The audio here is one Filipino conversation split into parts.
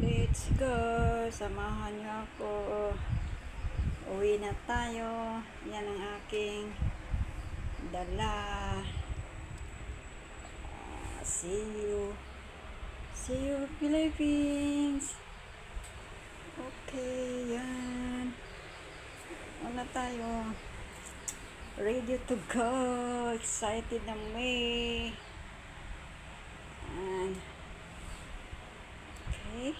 Let's go! Samahan niyo ako. Uwi na tayo. Yan ang aking dala. See you. See you, Philippines! Okay, yan. Una tayo. Ready to go. Excited na may. Yan. Okay.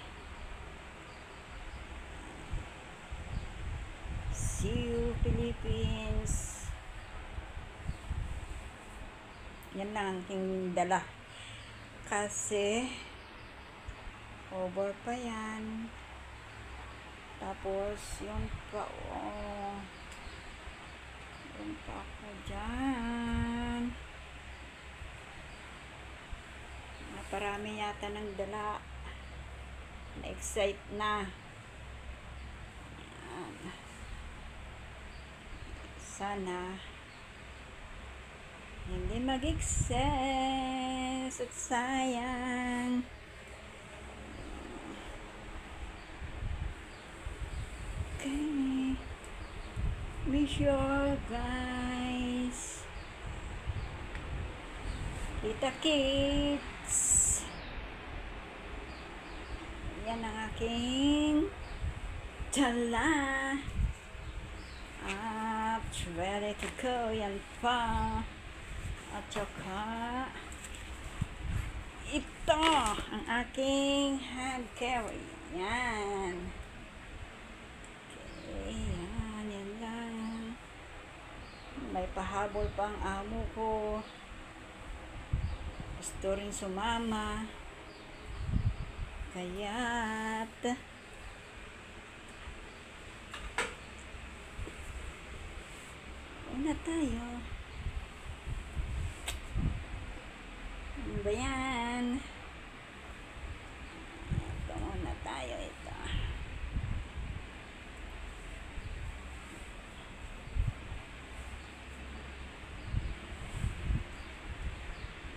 See you, Philippines. Yan lang ang aking dala. Kasi over pa yan. Tapos yung pa yung pa ako dyan. Naparami yata ng dala. Na-excite na. Yan. Sana hindi mag-excess at sayang. Okay. Be sure, guys. Kita kids. Yan ang aking dala. At ready to go. Yan pa. At saka ito ang aking hand carry. Yan. Okay, yan lang. May pahabol pa ang amo ko. Gusto rin sumama. Kaya't una tayo. Ano ba yan? Ito muna tayo, ito.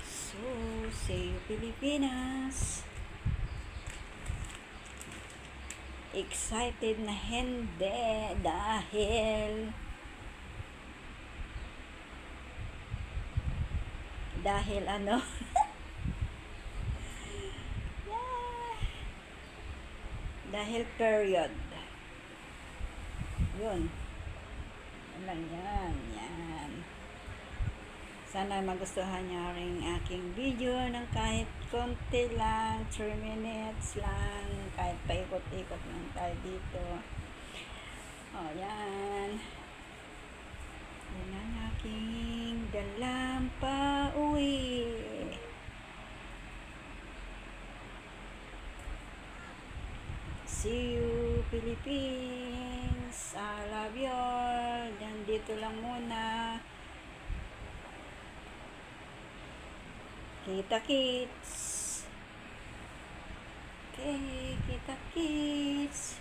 So, see you, Pilipinas. Excited na hindi dahil ano dahil period yun lang yan. Sana magustuhan niyo rin aking video ng kahit konti lang, 3 minutes lang, kahit paikot-ikot lang tayo dito. Yan ang aking dalang pauwi. See you, Philippines. I love you all. Dito lang muna. Kita kids. Okay, kita kids.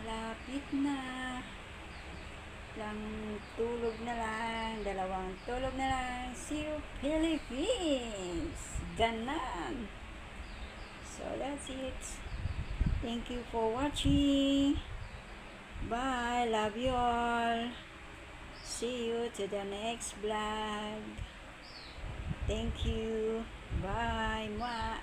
Lapit na. Lang tulog na lang. 2 tulog na lang. See you, Philippines. Ganan. So that's it. Thank you for watching. Bye. Love you all. See you to the next vlog. Thank you. Bye. Mwah.